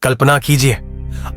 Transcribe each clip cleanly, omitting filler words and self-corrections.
कल्पना कीजिए,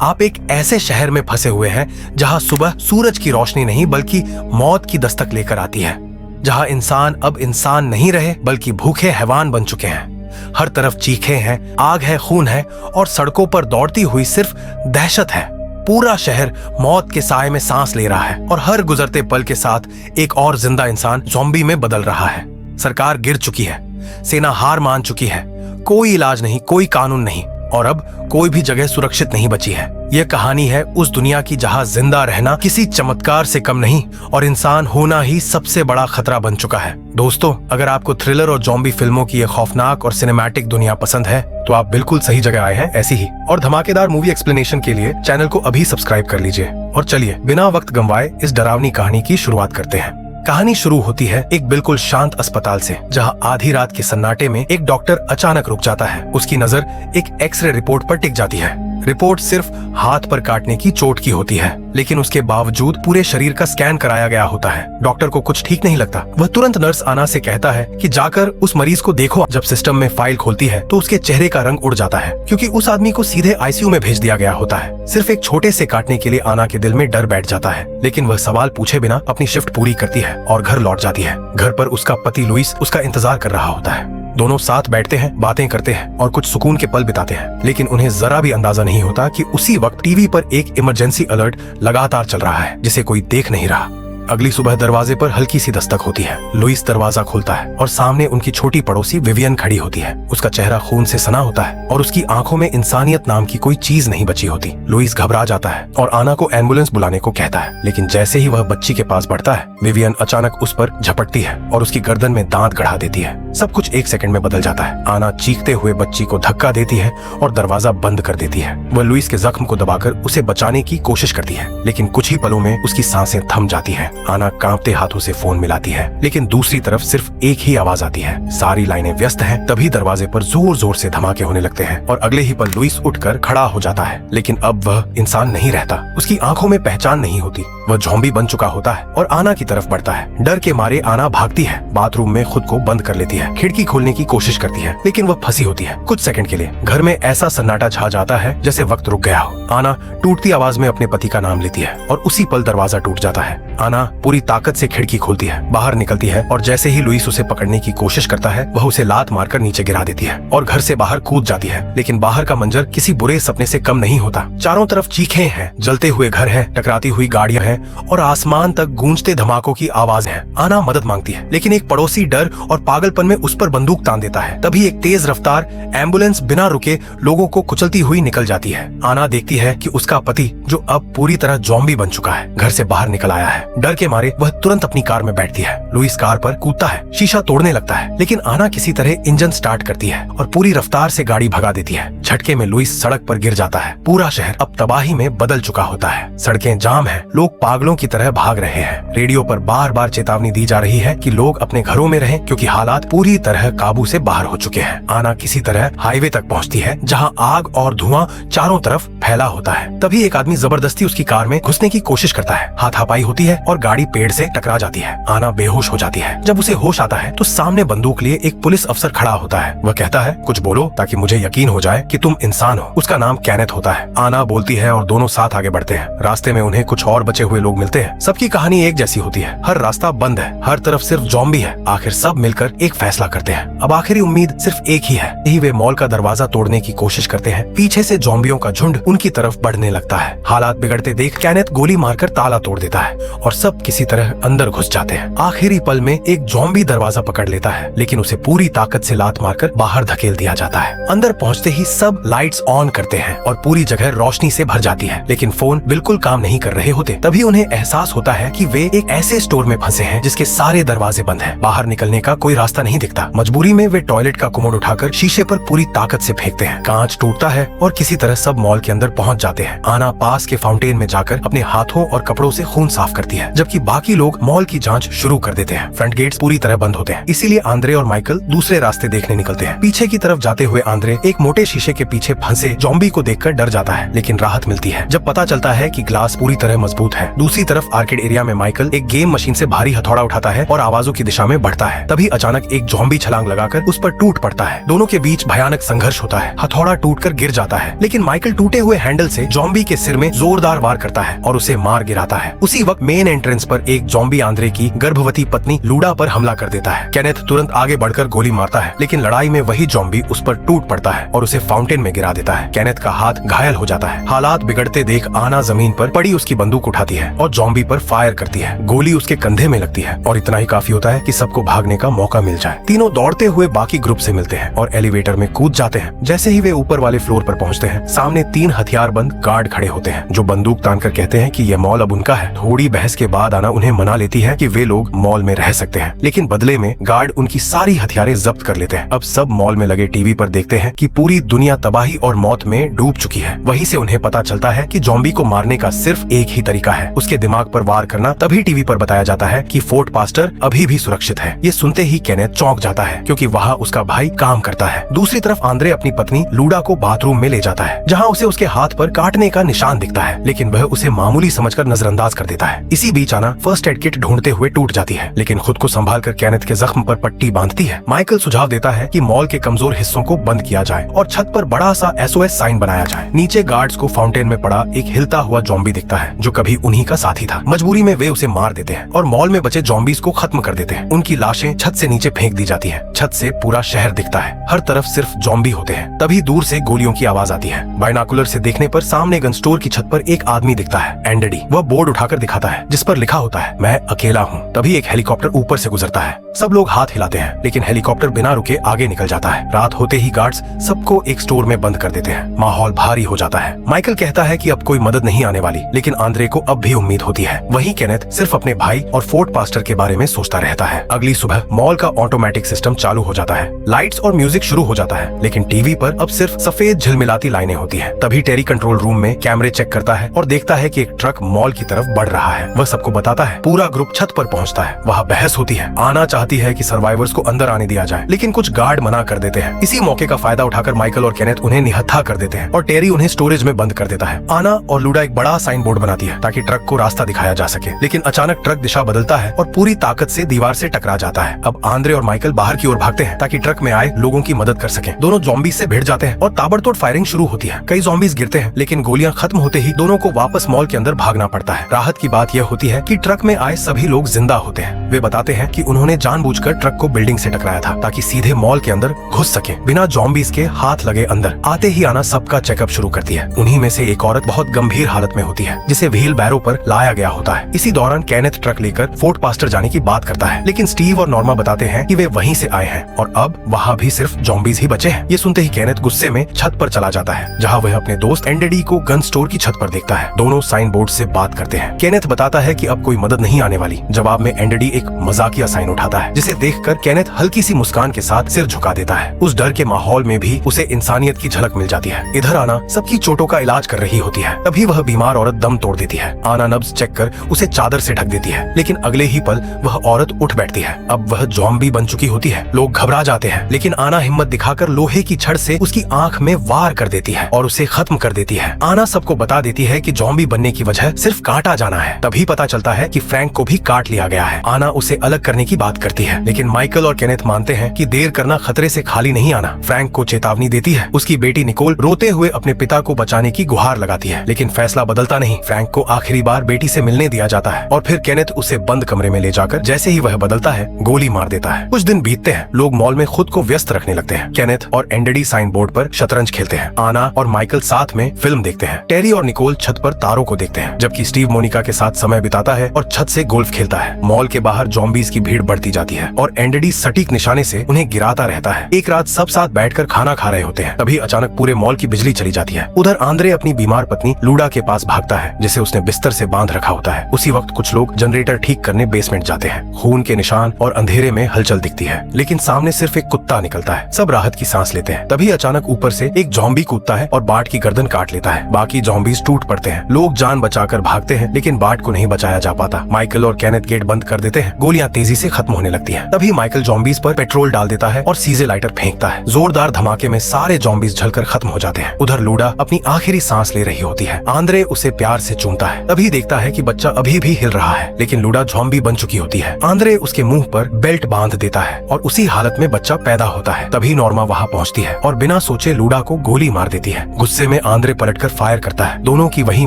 आप एक ऐसे शहर में फंसे हुए हैं जहां सुबह सूरज की रोशनी नहीं बल्कि मौत की दस्तक लेकर आती है, जहां इंसान अब इंसान नहीं रहे बल्कि भूखे हैवान बन चुके हैं। हर तरफ चीखें हैं, आग है, खून है और सड़कों पर दौड़ती हुई सिर्फ दहशत है। पूरा शहर मौत के साए में सांस ले रहा है और हर गुजरते पल के साथ एक और जिंदा इंसान ज़ॉम्बी में बदल रहा है। सरकार गिर चुकी है, सेना हार मान चुकी है, कोई इलाज नहीं, कोई कानून नहीं और अब कोई भी जगह सुरक्षित नहीं बची है। यह कहानी है उस दुनिया की जहां जिंदा रहना किसी चमत्कार से कम नहीं और इंसान होना ही सबसे बड़ा खतरा बन चुका है। दोस्तों, अगर आपको थ्रिलर और ज़ॉम्बी फिल्मों की यह खौफनाक और सिनेमैटिक दुनिया पसंद है तो आप बिल्कुल सही जगह आए हैं। ऐसी ही और धमाकेदार मूवी एक्सप्लेनेशन के लिए चैनल को अभी सब्सक्राइब कर लीजिए और चलिए बिना वक्त गंवाए इस डरावनी कहानी की शुरुआत करते हैं। कहानी शुरू होती है एक बिल्कुल शांत अस्पताल से, जहां आधी रात के सन्नाटे में एक डॉक्टर अचानक रुक जाता है। उसकी नजर एक एक्सरे रिपोर्ट पर टिक जाती है। रिपोर्ट सिर्फ हाथ पर काटने की चोट की होती है, लेकिन उसके बावजूद पूरे शरीर का स्कैन कराया गया होता है। डॉक्टर को कुछ ठीक नहीं लगता। वह तुरंत नर्स आना से कहता है कि जाकर उस मरीज को देखो। जब सिस्टम में फाइल खोलती है तो उसके चेहरे का रंग उड़ जाता है, क्योंकि उस आदमी को सीधे आईसीयू में भेज दिया गया होता है। सिर्फ एक छोटे से काटने के लिए आना के दिल में डर बैठ जाता है, लेकिन वह सवाल पूछे बिना अपनी शिफ्ट पूरी करती है और घर लौट जाती है। घर पर उसका पति लुइस उसका इंतजार कर रहा होता है। दोनों साथ बैठते हैं, बातें करते हैं और कुछ सुकून के पल बिताते हैं, लेकिन उन्हें जरा भी अंदाजा नहीं होता कि उसी वक्त टीवी पर एक इमरजेंसी अलर्ट लगातार चल रहा है, जिसे कोई देख नहीं रहा। अगली सुबह दरवाजे पर हल्की सी दस्तक होती है। लुइस दरवाजा खोलता है और सामने उनकी छोटी पड़ोसी विवियन खड़ी होती है। उसका चेहरा खून से सना होता है और उसकी आंखों में इंसानियत नाम की कोई चीज नहीं बची होती। लुइस घबरा जाता है और आना को एम्बुलेंस बुलाने को कहता है, लेकिन जैसे ही वह बच्ची के पास बढ़ता है, विवियन अचानक उस पर झपटती है और उसकी गर्दन में दांत गड़ा देती है। सब कुछ एक सेकंड में बदल जाता है। आना चीखते हुए बच्ची को धक्का देती है और दरवाजा बंद कर देती है। वह लुइस के जख्म को दबाकर उसे बचाने की कोशिश करती है, लेकिन कुछ ही पलों में उसकी सांसें थम जाती है। आना कांपते हाथों से फोन मिलाती है, लेकिन दूसरी तरफ सिर्फ एक ही आवाज आती है, सारी लाइनें व्यस्त हैं। तभी दरवाजे पर जोर जोर से धमाके होने लगते हैं और अगले ही पल लुइस उठकर खड़ा हो जाता है, लेकिन अब वह इंसान नहीं रहता। उसकी आंखों में पहचान नहीं होती। वह ज़ॉम्बी बन चुका होता है और आना की तरफ बढ़ता है। डर के मारे आना भागती है, बाथरूम में खुद को बंद कर लेती है, खिड़की खोलने की कोशिश करती है, लेकिन वह फंसी होती है। कुछ सेकंड के लिए घर में ऐसा सन्नाटा छा जाता है जैसे वक्त रुक गया हो। आना टूटती आवाज में अपने पति का नाम लेती है और उसी पल दरवाजा टूट जाता है। आना पूरी ताकत से खिड़की खोलती है, बाहर निकलती है और जैसे ही लुइस उसे पकड़ने की कोशिश करता है, वह उसे लात मारकर नीचे गिरा देती है और घर से बाहर कूद जाती है। लेकिन बाहर का मंजर किसी बुरे सपने से कम नहीं होता। चारों तरफ चीखें हैं, जलते हुए घर हैं, टकराती हुई गाड़ियां हैं और आसमान तक गूंजते धमाकों की आवाज है। आना मदद मांगती है, लेकिन एक पड़ोसी डर और पागलपन में उस पर बंदूक तान देता है। तभी एक तेज रफ्तार एम्बुलेंस बिना रुके लोगों को कुचलती हुई निकल जाती है। आना देखती है कि उसका पति, जो अब पूरी तरह ज़ॉम्बी बन चुका है, घर से बाहर निकल आया है। डर के मारे वह तुरंत अपनी कार में बैठती है। लुइस कार पर कूदता है, शीशा तोड़ने लगता है, लेकिन आना किसी तरह इंजन स्टार्ट करती है और पूरी रफ्तार से गाड़ी भगा देती है। झटके में लुइस सड़क पर गिर जाता है। पूरा शहर अब तबाही में बदल चुका होता है। सड़कें जाम हैं, लोग पागलों की तरह भाग रहे हैं। रेडियो पर बार बार चेतावनी दी जा रही है कि लोग अपने घरों में रहें, क्योंकि हालात पूरी तरह काबू से बाहर हो चुके हैं। आना किसी तरह हाईवे तक पहुंचती है, जहां आग और धुआं चारों तरफ फैला होता है। तभी एक आदमी जबरदस्ती उसकी कार में घुसने की कोशिश करता है। हाथापाई होती है और गाड़ी पेड़ से टकरा जाती है। आना बेहोश हो जाती है। जब उसे होश आता है तो सामने बंदूक लिए एक पुलिस अफसर खड़ा होता है। वह कहता है, कुछ बोलो ताकि मुझे यकीन हो जाए कि तुम इंसान हो। उसका नाम कैनेथ होता है। आना बोलती है और दोनों साथ आगे बढ़ते हैं। रास्ते में उन्हें कुछ और बचे हुए लोग मिलते हैं। सबकी कहानी एक जैसी होती है। हर रास्ता बंद है, हर तरफ सिर्फ ज़ॉम्बी है। आखिर सब मिलकर एक फैसला करते हैं। अब आखिरी उम्मीद सिर्फ एक ही है। यही वे मॉल का दरवाजा तोड़ने की कोशिश करते हैं। पीछे से ज़ॉम्बियों का झुंड उनकी तरफ बढ़ने लगता है। हालात बिगड़ते देख कैनेथ गोली मारकर ताला तोड़ देता है और सब किसी तरह अंदर घुस जाते हैं। आखिरी पल में एक ज़ॉम्बी दरवाजा पकड़ लेता है, लेकिन उसे पूरी ताकत से लात मारकर बाहर धकेल दिया जाता है। अंदर पहुंचते ही सब लाइट्स ऑन करते हैं और पूरी जगह रोशनी से भर जाती है, लेकिन फोन बिल्कुल काम नहीं कर रहे होते। तभी उन्हें एहसास होता है कि वे एक ऐसे स्टोर में फंसे हैं जिसके सारे दरवाजे बंद हैं। बाहर निकलने का कोई रास्ता नहीं दिखता। मजबूरी में वे टॉयलेट का कुमोड उठाकर शीशे पर पूरी ताकत से फेंकते हैं। कांच टूटता है और किसी तरह सब मॉल के अंदर पहुंच जाते हैं। आना पास के फाउंटेन में जाकर अपने हाथों और कपड़ों से खून साफ करती जाती है, जबकि बाकी लोग मॉल की जांच शुरू कर देते हैं। फ्रंट गेट्स पूरी तरह बंद होते हैं, इसीलिए आंद्रे और माइकल दूसरे रास्ते देखने निकलते हैं। पीछे की तरफ जाते हुए आंद्रे एक मोटे शीशे के पीछे फंसे ज़ॉम्बी को देखकर डर जाता है, लेकिन राहत मिलती है जब पता चलता है कि ग्लास पूरी तरह मजबूत है। दूसरी तरफ आर्केड एरिया में माइकल एक गेम मशीन से भारी हथौड़ा उठाता है और आवाजों की दिशा में बढ़ता है। तभी अचानक एक ज़ॉम्बी छलांग लगाकर उस पर टूट पड़ता है। दोनों के बीच भयानक संघर्ष होता है। हथौड़ा टूटकर गिर जाता है, लेकिन माइकल टूटे हुए हैंडल से ज़ॉम्बी के सिर में जोरदार वार करता है और उसे मार गिराता है। उसी वक्त मेन एंट्रेंस पर एक ज़ॉम्बी आंद्रे की गर्भवती पत्नी लूडा पर हमला कर देता है। केनेथ तुरंत आगे बढ़कर गोली मारता है, लेकिन लड़ाई में वही ज़ॉम्बी उस पर टूट पड़ता है और उसे फाउंटेन में गिरा देता है। केनेथ का हाथ घायल हो जाता है। हालात बिगड़ते देख आना जमीन पर पड़ी उसकी बंदूक उठाती है और ज़ॉम्बी पर फायर करती है। गोली उसके कंधे में लगती है और इतना ही काफी होता है कि सबको भागने का मौका मिल जाए। तीनों दौड़ते हुए बाकी ग्रुप से मिलते हैं और एलिवेटर में कूद जाते हैं। जैसे ही वे ऊपर वाले फ्लोर पर पहुंचते हैं, सामने 3 हथियारबंद गार्ड खड़े होते हैं जो बंदूक तानकर कहते हैं कि यह मॉल अब उनका है। थोड़ी बहस के बाद आना उन्हें मना लेती है कि वे लोग मॉल में रह सकते हैं, लेकिन बदले में गार्ड उनकी सारी हथियारें जब्त कर लेते हैं। अब सब मॉल में लगे टीवी पर देखते हैं कि पूरी दुनिया तबाही और मौत में डूब चुकी है। वहीं से उन्हें पता चलता है कि ज़ॉम्बी को मारने का सिर्फ एक ही तरीका है, उसके दिमाग पर वार करना। तभी टीवी पर बताया जाता है कि फोर्ट पास्टर अभी भी सुरक्षित है। ये सुनते ही केनेथ चौंक जाता है, क्योंकि वहाँ उसका भाई काम करता है। दूसरी तरफ आंद्रे अपनी पत्नी लूडा को बाथरूम में ले जाता है, जहाँ उसे उसके हाथ पर काटने का निशान दिखता है, लेकिन वह उसे मामूली समझकर नजरअंदाज कर देता है। इसी बीच आना फर्स्ट एड किट ढूंढते हुए टूट जाती है, लेकिन खुद को संभाल कर केनेथ के जख्म पर पट्टी बांधती है। माइकल सुझाव देता है कि मॉल के कमजोर हिस्सों को बंद किया जाए और छत पर बड़ा सा SOS साइन बनाया जाए। नीचे गार्ड्स को फाउंटेन में पड़ा एक हिलता हुआ ज़ॉम्बी दिखता है, जो कभी उन्हीं का साथी था। मजबूरी में वे उसे मार देते हैं और मॉल में बचे ज़ॉम्बीज को खत्म कर देते हैं। उनकी लाशें छत से नीचे फेंक दी जाती है। छत से पूरा शहर दिखता है, हर तरफ सिर्फ ज़ॉम्बी होते हैं। तभी दूर से गोलियों की आवाज आती है। बाइनाकुलर से देखने पर सामने गन स्टोर की छत पर एक आदमी दिखता है, एंडडी। वह बोर्ड उठाकर दिखाता है जिस पर लिखा होता है, मैं अकेला हूँ। तभी एक हेलीकॉप्टर ऊपर से गुजरता है। सब लोग हाथ हिलाते हैं, लेकिन हेलीकॉप्टर बिना रुके आगे निकल जाता है। रात होते ही गार्ड्स सबको एक स्टोर में बंद कर देते हैं। माहौल भारी हो जाता है। माइकल कहता है कि अब कोई मदद नहीं आने वाली, लेकिन आंद्रे को अब भी उम्मीद होती है। वहीं केनेथ सिर्फ अपने भाई और फोर्ट पास्टर के बारे में सोचता रहता है। अगली सुबह मॉल का ऑटोमेटिक सिस्टम चालू हो जाता है। लाइट्स और म्यूजिक शुरू हो जाता है, लेकिन टीवी पर अब सिर्फ सफेद झिलमिलाती लाइनें होती हैं। तभी टेरी कंट्रोल रूम में कैमरे चेक करता है और देखता है कि एक ट्रक मॉल की तरफ बढ़ रहा है। वह सबको बताता है। पूरा ग्रुप छत पर पहुंचता है। वहाँ बहस होती है। आना चाहती है कि सर्वाइवर्स को अंदर आने दिया जाए, लेकिन कुछ गार्ड मना कर देते हैं। इसी मौके का फायदा उठाकर माइकल और केनेथ उन्हें निहत्था कर देते हैं और टेरी उन्हें स्टोरेज में बंद कर देता है। आना और लूडा एक बड़ा साइन बोर्ड बनाती है ताकि ट्रक को रास्ता दिखाया जा सके, लेकिन अचानक ट्रक दिशा बदलता है और पूरी ताकत से दीवार से टकरा जाता है। अब आंद्रे और माइकल बाहर की ओर भागते हैं ताकि ट्रक में आए लोगों की मदद कर सकें। दोनों ज़ॉम्बीज से भिड़ जाते हैं और ताबड़तोड़ फायरिंग शुरू होती है। कई ज़ॉम्बीज गिरते हैं, लेकिन गोलियां खत्म होते ही दोनों को वापस मॉल के अंदर भागना पड़ता है। राहत की बात यह होती है कि ट्रक में आए सभी लोग जिंदा होते हैं। वे बताते हैं कि उन्होंने जानबूझकर ट्रक को बिल्डिंग से टकराया था ताकि सीधे मॉल के अंदर घुस सके, बिना ज़ॉम्बीज के हाथ लगे अंदर। आते ही आना सबका चेकअप शुरू करती है। उन्हीं में से एक औरत बहुत गंभीर हालत में होती है, जिसे व्हील बैरो पर लाया गया होता है। इसी दौरान केनेथ ट्रक लेकर फोर्ट पास्टर जाने की बात करता है, लेकिन स्टीव और नॉर्मा बताते हैं कि वे वहीं से आए हैं और अब वहाँ भी सिर्फ ज़ॉम्बीज ही बचे हैं। ये सुनते ही केनेथ गुस्से में छत पर चला जाता है, जहाँ वह अपने दोस्त एंडेडी को गन स्टोर की छत पर देखता है। दोनों साइन बोर्ड से बात करते हैं। केनेथ बताता है कि अब कोई मदद नहीं आने वाली। जवाब में एंडेडी एक मजाकिया साइन उठाता है, जिसे देखकर केनेथ हल्की सी मुस्कान के साथ सिर झुका देता है। उस डर के माहौल में भी उसे इंसानियत की झलक मिल जाती है। इधर आना सबकी चोटों का इलाज कर रही होती है। तभी वह बीमार औरत दम तोड़ देती है। आना नब्ज चेक कर उसे चादर से ढक देती है, लेकिन अगले ही पल वह औरत उठ बैठती है। अब वह ज़ॉम्बी बन चुकी होती है। लोग घबरा जाते हैं, लेकिन आना हिम्मत दिखाकर लोहे की छड़ से उसकी आंख में वार कर देती है और उसे खत्म कर देती है। आना सबको बता देती है कि ज़ॉम्बी बनने की वजह सिर्फ काटा जाना है। तभी पता चलता है कि फ्रैंक को भी काट लिया गया है। आना उसे अलग करने की बात करती है, लेकिन माइकल और केनेथ मानते हैं कि देर करना खतरे से खाली नहीं आना। फ्रैंक को चेतावनी देती है। उसकी बेटी निकोल रोते हुए अपने पिता को बचाने की गुहार लगाती है, लेकिन फैसला बदलता नहीं। फ्रैंक को आखिरी बार बेटी से मिलने दिया जाता है और फिर केनेथ उसे बंद कमरे में ले जाकर जैसे ही वह बदलता है गोली मार देता है। कुछ दिन बीतते हैं। लोग मॉल में खुद को व्यस्त रखने लगते हैं। केनेथ और एंडेडी साइन बोर्ड पर शतरंज खेलते हैं। आना और माइकल साथ में फिल्म देखते हैं। टेरी और निकोल छत पर तारों को देखते हैं, जबकि स्टीव मोनिका के साथ समय बिताता है और छत से गोल्फ खेलता है। मॉल के बाहर ज़ॉम्बीज की भीड़ बढ़ती जाती है और एंडेडी सटीक निशाने से उन्हें गिराता रहता है। एक रात सब साथ बैठकर खाना खा रहे होते हैं। तभी अचानक पूरे मॉल की बिजली चली जाती है। उधर आंद्रे अपनी बीमार पत्नी लूडा के पास भागता है, जिसे उसने बिस्तर से बांध रखा होता है। उसी वक्त कुछ लोग जनरेटर ठीक करने बेसमेंट जाते हैं। खून के निशान और अंधेरे में हलचल दिखती है, लेकिन सामने सिर्फ एक कुत्ता निकलता है। सब राहत की सांस लेते हैं। तभी अचानक ऊपर से एक ज़ॉम्बी कूदता है और बाट की गर्दन काट लेता है। बाकी ज़ॉम्बीज टूट पड़ते हैं। लोग जान बचाकर भागते हैं, लेकिन बाट को नहीं बचाया जा पाता। माइकल और केनेथ गेट बंद कर देते हैं। गोलियां तेजी से खत्म होने लगती हैं। तभी माइकल जॉम्बीज पर पेट्रोल डाल देता है और सीजे लाइटर फेंकता है। जोरदार धमाके में सारे जॉम्बीज जलकर खत्म हो जाते हैं। उधर लूडा अपनी आखिरी सांस ले रही होती है। आंद्रे उसे प्यार से चूमता है। तभी देखता है कि बच्चा अभी भी हिल रहा है, लेकिन लूडा जॉम्बी बन चुकी होती है। आंद्रे उसके मुंह पर बेल्ट बांध देता है और उसी हालत में बच्चा पैदा होता है। तभी नॉर्मा वहाँ पहुँचती है और बिना सोचे लूडा को गोली मार देती है। गुस्से में आंद्रे पलटकर फायर करता है। दोनों की वहीं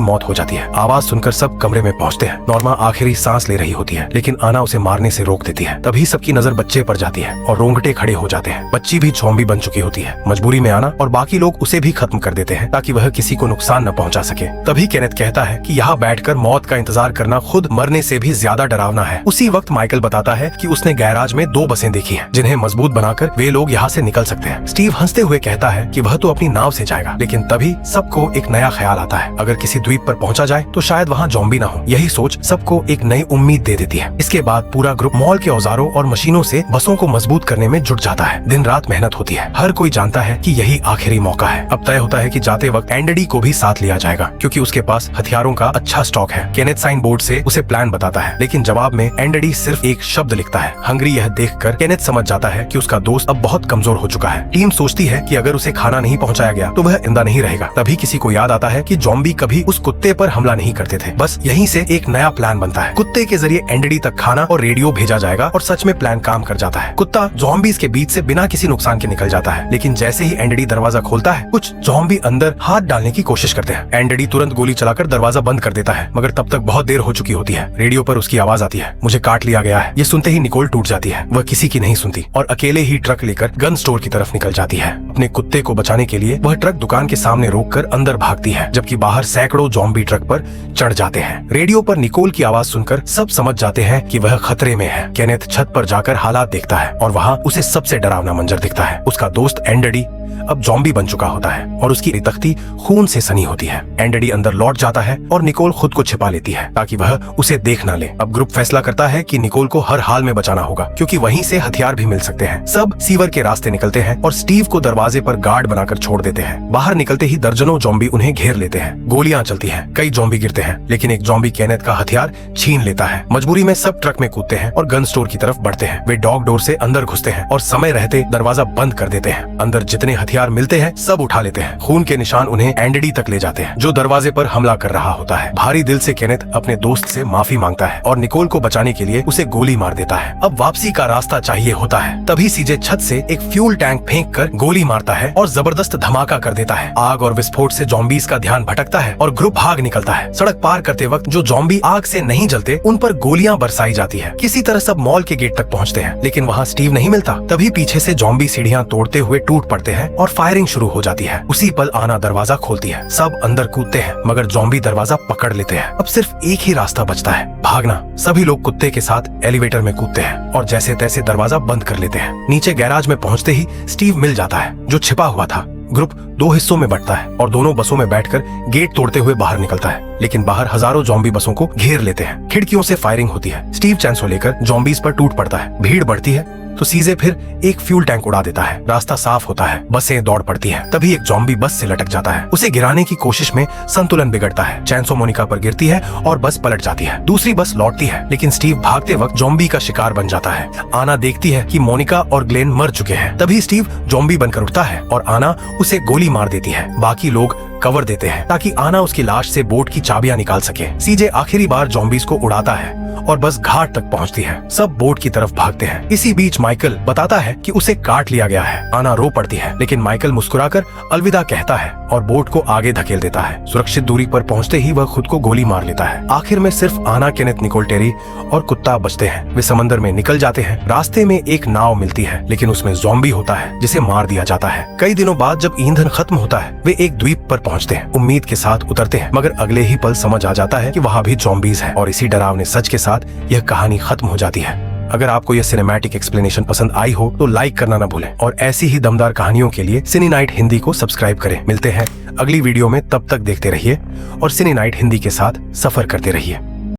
मौत हो जाती है। आवाज सुनकर सब कमरे में पहुँचते हैं। नॉर्मा आखिरी सांस ले रही होती है, लेकिन आना उसे मारने से रोक देती है। तभी सबकी नजर बच्चे पर जाती है और रोंगटे खड़े हो जाते हैं। बच्ची भी ज़ॉम्बी बन चुकी होती है। मजबूरी में आना और बाकी लोग उसे भी खत्म कर देते हैं ताकि वह किसी को नुकसान न पहुंचा सके। तभी केनेथ कहता है कि यहाँ बैठकर मौत का इंतजार करना खुद मरने से भी ज्यादा डरावना है। उसी वक्त माइकल बताता है कि उसने गैराज में 2 बसें देखी हैं, जिन्हें मजबूत बनाकर वे लोग यहाँ से निकल सकते हैं। स्टीव हंसते हुए कहता है कि वह तो अपनी नाव से जाएगा, लेकिन तभी सबको एक नया ख्याल आता है। अगर किसी द्वीप पर पहुंचा जाए तो शायद वहाँ ज़ॉम्बी ना हो। यही सोच सबको एक नई उम्मीद दे देती है। इसके बाद पूरा ग्रुप मॉल के औजारों और मशीनों से बसों को मजबूत करने में जुट जाता है। दिन रात मेहनत होती है। हर कोई जानता है कि यही आखिरी मौका है। अब तय होता है कि जाते वक्त एंडडी को भी साथ लिया जाएगा, क्योंकि उसके पास हथियारों का अच्छा स्टॉक है। केनेथ साइन बोर्ड से उसे प्लान बताता है, लेकिन जवाब में एंडडी सिर्फ एक शब्द लिखता है, हंग्री। यह देखकर केनेथ समझ जाता है कि उसका दोस्त अब बहुत कमजोर हो चुका है। टीम सोचती है कि अगर उसे खाना नहीं पहुंचाया गया तो वह जिंदा नहीं रहेगा। तभी किसी को याद आता है कि ज़ॉम्बी कभी उस कुत्ते पर हमला नहीं करते थे। बस यहीं से एक नया प्लान बनता है। कुत्ते के जरिए एंडडी तक खाना और रेडियो भेजा जाएगा और सच में प्लान काम कर जाता है। कुत्ता ज़ॉम्बीज के बीच से बिना किसी नुकसान के निकल जाता है, लेकिन जैसे ही एंडडी दरवाजा खोलता है, कुछ ज़ॉम्बी अंदर हाथ डालने की कोशिश करते हैं। एंडडी तुरंत गोली चलाकर दरवाजा बंद कर देता है, मगर तब तक बहुत देर हो चुकी होती है। रेडियो पर उसकी आवाज आती है, मुझे काट लिया गया है। ये सुनते ही निकोल टूट जाती है। वह किसी की नहीं सुनती और अकेले ही ट्रक लेकर गन स्टोर की तरफ निकल जाती है। अपने कुत्ते को बचाने के लिए वह ट्रक दुकान के सामने रोककर अंदर भागती है, जबकि बाहर सैकड़ों ज़ॉम्बी ट्रक पर चढ़ जाते हैं। रेडियो पर निकोल की आवाज सुनकर सब समझ जाते हैं कि वह खतरे में है। केनेथ छत पर जाकर हालात देखता है और वहाँ उसे सबसे डरावना मंजर दिखता है। उसका दोस्त एंडडी अब ज़ॉम्बी बन चुका होता है और उसकी तख्ती खून से सनी होती है। एंडडी अंदर लौट जाता है और निकोल खुद को छिपा लेती है ताकि वह उसे देख न ले। अब ग्रुप फैसला करता है कि निकोल को हर हाल में बचाना होगा, क्योंकि वहीं से हथियार भी मिल सकते हैं। सब सीवर के रास्ते निकलते हैं और स्टीव को दरवाजे पर गार्ड बनाकर छोड़ देते हैं। बाहर निकलते ही दर्जनों ज़ॉम्बी उन्हें घेर लेते हैं। गोलियां चलती हैं, कई ज़ॉम्बी गिरते हैं, लेकिन एक ज़ॉम्बी केनेथ का हथियार छीन लेता है। मजबूरी में सब ट्रक में कूदते हैं और गन स्टोर की तरफ बढ़ते हैं। वे डॉग डोर से अंदर घुसते हैं और समय रहते दरवाजा बंद कर देते हैं। अंदर जितने हथियार मिलते हैं सब उठा लेते हैं। खून के निशान उन्हें एंडडी तक ले जाते हैं, जो दरवाजे पर हमला कर रहा होता है। भारी दिल से केनेथ अपने दोस्त से माफी मांगता है और निकोल को बचाने के लिए उसे गोली मार देता है। अब वापसी का रास्ता चाहिए होता है। तभी सीजे छत से एक फ्यूल टैंक फेंक कर गोली मारता है और जबरदस्त धमाका कर देता है। आग और विस्फोट से ज़ॉम्बीज का ध्यान भटकता है और ग्रुप भाग निकलता है। सड़क पार करते वक्त जो ज़ॉम्बी आग से नहीं जलते, उन पर गोलियां बरसाई जाती है। किसी तरह सब मॉल के गेट तक पहुंचते हैं, लेकिन वहाँ स्टीव नहीं मिलता। तभी पीछे से ज़ॉम्बी सीढ़ियां तोड़ते हुए टूट पड़ते हैं और फायरिंग शुरू हो जाती है। उसी पल आना दरवाजा खोलती है। सब अंदर कूदते हैं, मगर ज़ॉम्बी दरवाजा पकड़ लेते हैं। अब सिर्फ एक ही रास्ता बचता है, भागना। सभी लोग कुत्ते के साथ एलिवेटर में कूदते हैं और जैसे तैसे दरवाजा बंद कर लेते हैं। नीचे गैराज में पहुंचते ही स्टीव मिल जाता है, जो छिपा हुआ था। ग्रुप 2 हिस्सों में बंटता है और दोनों बसों में बैठकर गेट तोड़ते हुए बाहर निकलता है, लेकिन बाहर हजारों ज़ॉम्बी बसों को घेर लेते हैं। खिड़कियों से फायरिंग होती है। स्टीव चैंसो लेकर ज़ॉम्बीज पर टूट पड़ता है। भीड़ बढ़ती है तो सीजे फिर एक फ्यूल टैंक उड़ा देता है। रास्ता साफ होता है, बसें दौड़ पड़ती हैं। तभी एक ज़ॉम्बी बस से लटक जाता है। उसे गिराने की कोशिश में संतुलन बिगड़ता है। चैंसो मोनिका पर गिरती है और बस पलट जाती है। दूसरी बस लौटती है, लेकिन स्टीव भागते वक्त ज़ॉम्बी का शिकार बन जाता है। आना देखती है कि मोनिका और ग्लेन मर चुके हैं। तभी स्टीव ज़ॉम्बी बनकर उठता है और आना उसे गोली मार देती है। बाकी लोग कवर देते हैं ताकि आना उसकी लाश से बोट की चाबियां निकाल सके। सीजे आखिरी बार ज़ॉम्बीज को उड़ाता है और बस घाट तक पहुंचती है। सब बोट की तरफ भागते हैं। इसी बीच माइकल बताता है कि उसे काट लिया गया है। आना रो पड़ती है, लेकिन माइकल मुस्कुराकर अलविदा कहता है और बोट को आगे धकेल देता है। सुरक्षित दूरी पर पहुंचते ही वह खुद को गोली मार लेता है। आखिर में सिर्फ आना, केनेथ, निकोल, टेरी और कुत्ता बचते हैं। वे समंदर में निकल जाते हैं। रास्ते में एक नाव मिलती है, लेकिन उसमें ज़ॉम्बी होता है जिसे मार दिया जाता है। कई दिनों बाद जब ईंधन खत्म होता है, वे एक द्वीप पर पहुंचते हैं। उम्मीद के साथ उतरते हैं, मगर अगले ही पल समझ आ जाता है कि वहाँ भी ज़ॉम्बीज हैं और इसी डरावने सच के साथ यह कहानी खत्म हो जाती है। अगर आपको यह सिनेमैटिक एक्सप्लेनेशन पसंद आई हो तो लाइक करना ना भूलें और ऐसी ही दमदार कहानियों के लिए सिनी नाइट हिंदी को सब्सक्राइब करें। मिलते हैं अगली वीडियो में, तब तक देखते रहिए और सिनी नाइट हिंदी के साथ सफर करते रहिए।